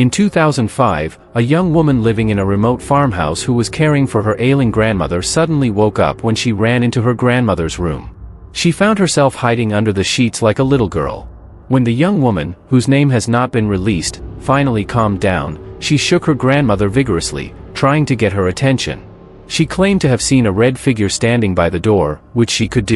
In 2005, a young woman living in a remote farmhouse who was caring for her ailing grandmother suddenly woke up when she ran into her grandmother's room. She found herself hiding under the sheets like a little girl. When the young woman, whose name has not been released, finally calmed down, she shook her grandmother vigorously, trying to get her attention. She claimed to have seen a red figure standing by the door, which she could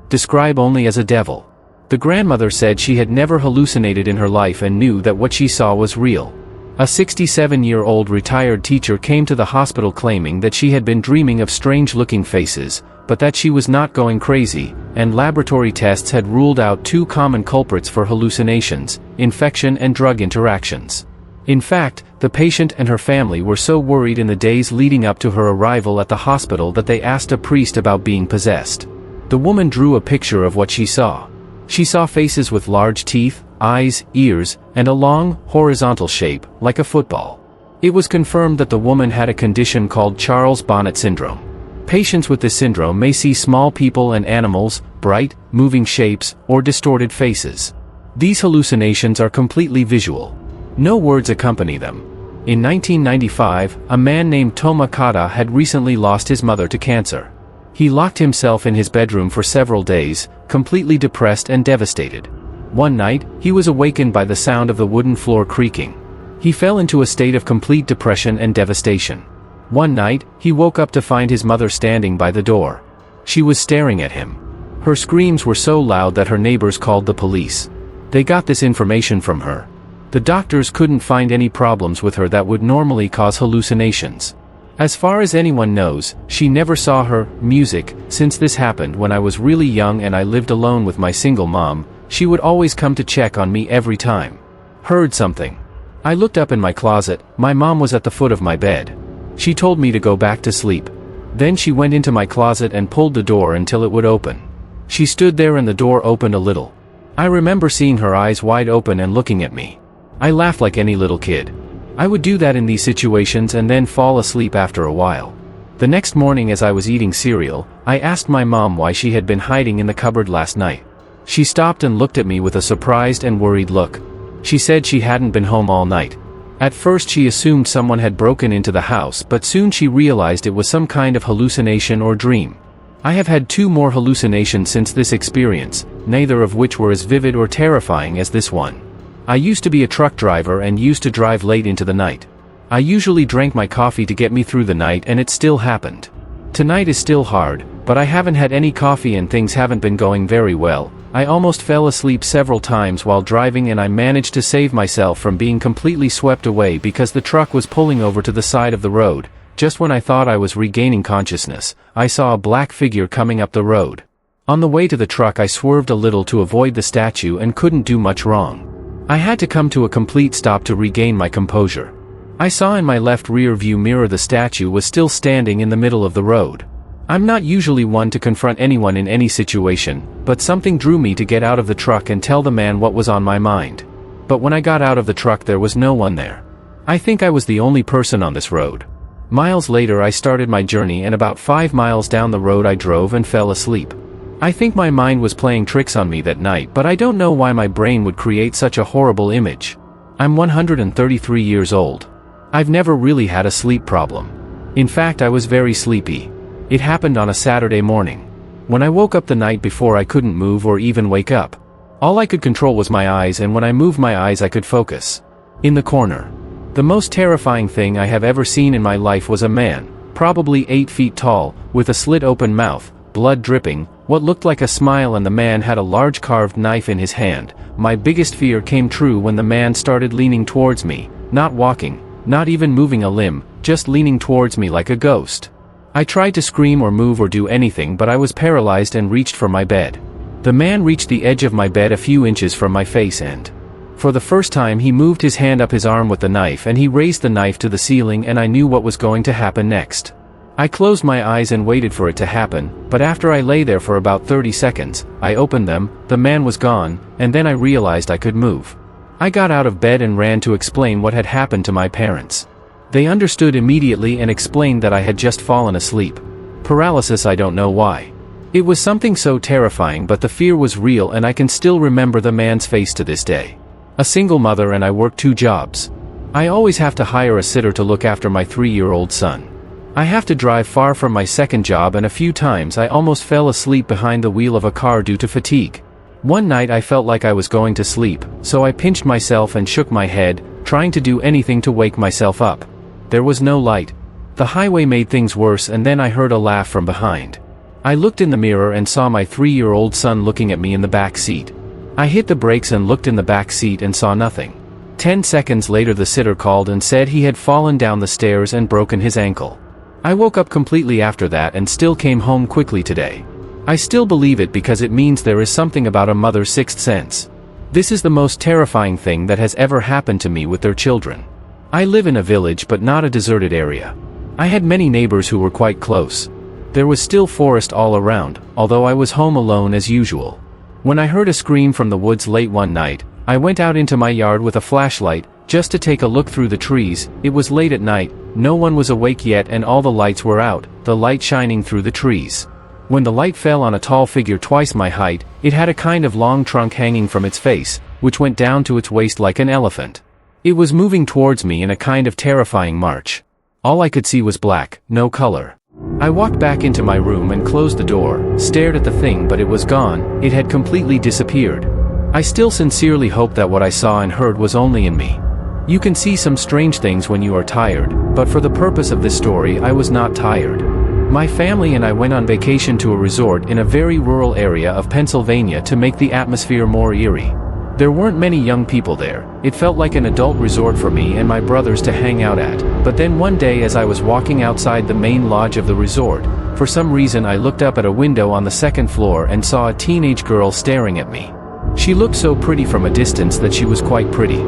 describe only as a devil. The grandmother said she had never hallucinated in her life and knew that what she saw was real. A 67-year-old retired teacher came to the hospital claiming that she had been dreaming of strange-looking faces, but that she was not going crazy, and laboratory tests had ruled out two common culprits for hallucinations: infection and drug interactions. In fact, the patient and her family were so worried in the days leading up to her arrival at the hospital that they asked a priest about being possessed. The woman drew a picture of what she saw. She saw faces with large teeth, eyes, ears, and a long, horizontal shape, like a football. It was confirmed that the woman had a condition called Charles Bonnet syndrome. Patients with this syndrome may see small people and animals, bright, moving shapes, or distorted faces. These hallucinations are completely visual. No words accompany them. In 1995, a man named Toma Kata had recently lost his mother to cancer. He locked himself in his bedroom for several days, completely depressed and devastated. One night, he was awakened by the sound of the wooden floor creaking. He fell into a state of complete depression and devastation. One night, he woke up to find his mother standing by the door. She was staring at him. Her screams were so loud that her neighbors called the police. They got this information from her. The doctors couldn't find any problems with her that would normally cause hallucinations. As far as anyone knows, she never saw her music. Since this happened when I was really young and I lived alone with my single mom, she would always come to check on me every time. Heard something. I looked up in my closet. My mom was at the foot of my bed. She told me to go back to sleep. Then she went into my closet and pulled the door until it would open. She stood there and the door opened a little. I remember seeing her eyes wide open and looking at me. I laughed like any little kid. I would do that in these situations and then fall asleep after a while. The next morning as I was eating cereal, I asked my mom why she had been hiding in the cupboard last night. She stopped and looked at me with a surprised and worried look. She said she hadn't been home all night. At first she assumed someone had broken into the house, but soon she realized it was some kind of hallucination or dream. I have had two more hallucinations since this experience, neither of which were as vivid or terrifying as this one. I used to be a truck driver and used to drive late into the night. I usually drank my coffee to get me through the night and it still happened. Tonight is still hard, but I haven't had any coffee and things haven't been going very well. I almost fell asleep several times while driving and I managed to save myself from being completely swept away because the truck was pulling over to the side of the road. Just when I thought I was regaining consciousness, I saw a black figure coming up the road. On the way to the truck I swerved a little to avoid the statue and couldn't do much wrong. I had to come to a complete stop to regain my composure. I saw in my left rear view mirror the statue was still standing in the middle of the road. I'm not usually one to confront anyone in any situation, but something drew me to get out of the truck and tell the man what was on my mind. But when I got out of the truck there was no one there. I think I was the only person on this road. Miles later I started my journey and about 5 miles down the road I drove and fell asleep. I think my mind was playing tricks on me that night, but I don't know why my brain would create such a horrible image. I'm 133 years old. I've never really had a sleep problem. In fact, I was very sleepy. It happened on a Saturday morning. When I woke up the night before I couldn't move or even wake up. All I could control was my eyes, and when I moved my eyes I could focus. In the corner. The most terrifying thing I have ever seen in my life was a man, probably 8 feet tall, with a slit open mouth, blood dripping, what looked like a smile, and the man had a large carved knife in his hand. My biggest fear came true when the man started leaning towards me, not walking, not even moving a limb, just leaning towards me like a ghost. I tried to scream or move or do anything, but I was paralyzed and reached for my bed. The man reached the edge of my bed a few inches from my face and, for the first time, he moved his hand up his arm with the knife and he raised the knife to the ceiling, and I knew what was going to happen next. I closed my eyes and waited for it to happen, but after I lay there for about 30 seconds, I opened them, the man was gone, and then I realized I could move. I got out of bed and ran to explain what had happened to my parents. They understood immediately and explained that I had just fallen asleep. Paralysis, I don't know why. It was something so terrifying, but the fear was real, and I can still remember the man's face to this day. A single mother and I worked 2 jobs. I always have to hire a sitter to look after my 3-year-old son. I have to drive far from my second job, and a few times I almost fell asleep behind the wheel of a car due to fatigue. One night I felt like I was going to sleep, so I pinched myself and shook my head, trying to do anything to wake myself up. There was no light. The highway made things worse, and then I heard a laugh from behind. I looked in the mirror and saw my 3-year-old son looking at me in the back seat. I hit the brakes and looked in the back seat and saw nothing. 10 seconds later the sitter called and said he had fallen down the stairs and broken his ankle. I woke up completely after that and still came home quickly today. I still believe it because it means there is something about a mother's sixth sense. This is the most terrifying thing that has ever happened to me with their children. I live in a village but not a deserted area. I had many neighbors who were quite close. There was still forest all around, although I was home alone as usual. When I heard a scream from the woods late one night, I went out into my yard with a flashlight, just to take a look through the trees. It was late at night, no one was awake yet and all the lights were out, the light shining through the trees. When the light fell on a tall figure twice my height, it had a kind of long trunk hanging from its face, which went down to its waist like an elephant. It was moving towards me in a kind of terrifying march. All I could see was black, no color. I walked back into my room and closed the door, stared at the thing, but it was gone. It had completely disappeared. I still sincerely hope that what I saw and heard was only in me. You can see some strange things when you are tired, but for the purpose of this story I was not tired. My family and I went on vacation to a resort in a very rural area of Pennsylvania to make the atmosphere more eerie. There weren't many young people there. It felt like an adult resort for me and my brothers to hang out at. But then one day as I was walking outside the main lodge of the resort, for some reason I looked up at a window on the second floor and saw a teenage girl staring at me. She looked so pretty from a distance that she was quite pretty.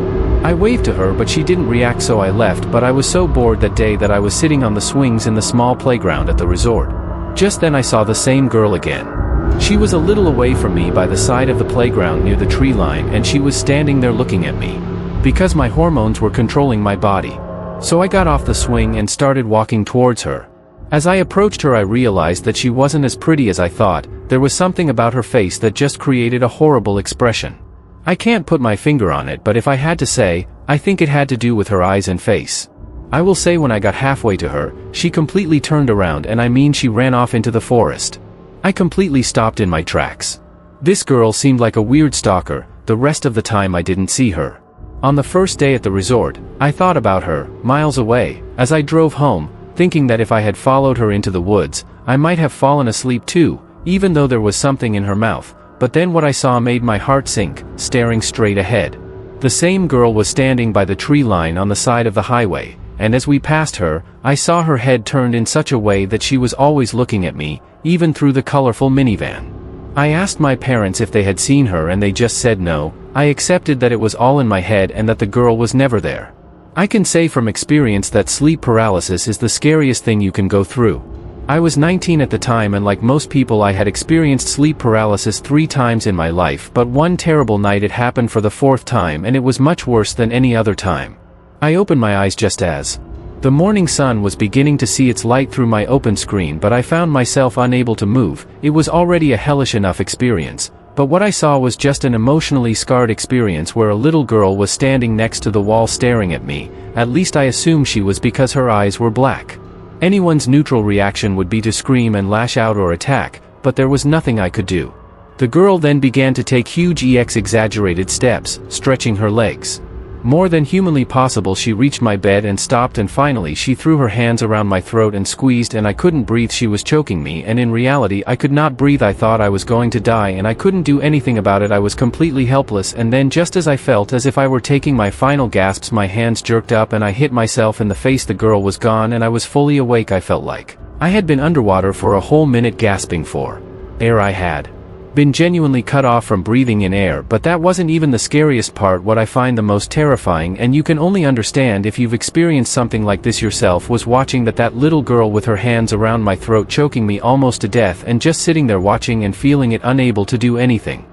I waved to her but she didn't react, so I left. But I was so bored that day that I was sitting on the swings in the small playground at the resort. Just then I saw the same girl again. She was a little away from me by the side of the playground near the tree line, and she was standing there looking at me. Because my hormones were controlling my body. So I got off the swing and started walking towards her. As I approached her I realized that she wasn't as pretty as I thought. There was something about her face that just created a horrible expression. I can't put my finger on it, but if I had to say, I think it had to do with her eyes and face. I will say when I got halfway to her, she completely turned around, and I mean she ran off into the forest. I completely stopped in my tracks. This girl seemed like a weird stalker. The rest of the time I didn't see her. On the first day at the resort, I thought about her, miles away, as I drove home, thinking that if I had followed her into the woods, I might have fallen asleep too, even though there was something in her mouth. But then what I saw made my heart sink, staring straight ahead. The same girl was standing by the tree line on the side of the highway, and as we passed her, I saw her head turned in such a way that she was always looking at me, even through the colorful minivan. I asked my parents if they had seen her and they just said no. I accepted that it was all in my head and that the girl was never there. I can say from experience that sleep paralysis is the scariest thing you can go through. I was 19 at the time, and like most people I had experienced sleep paralysis 3 times in my life, but one terrible night it happened for the 4th time, and it was much worse than any other time. I opened my eyes just as the morning sun was beginning to see its light through my open screen, but I found myself unable to move. It was already a hellish enough experience, but what I saw was just an emotionally scarred experience where a little girl was standing next to the wall staring at me. At least I assume she was, because her eyes were black. Anyone's neutral reaction would be to scream and lash out or attack, but there was nothing I could do. The girl then began to take huge exaggerated steps, stretching her legs. More than humanly possible, she reached my bed and stopped, and finally she threw her hands around my throat and squeezed, and I couldn't breathe. She was choking me, and in reality I could not breathe. I thought I was going to die and I couldn't do anything about it. I was completely helpless, and then just as I felt as if I were taking my final gasps, my hands jerked up and I hit myself in the face. The girl was gone and I was fully awake. I felt like I had been underwater for a whole minute, gasping for air. I had been genuinely cut off from breathing in air. But that wasn't even the scariest part. What I find the most terrifying, and you can only understand if you've experienced something like this yourself, was watching that little girl with her hands around my throat, choking me almost to death, and just sitting there watching and feeling it, unable to do anything.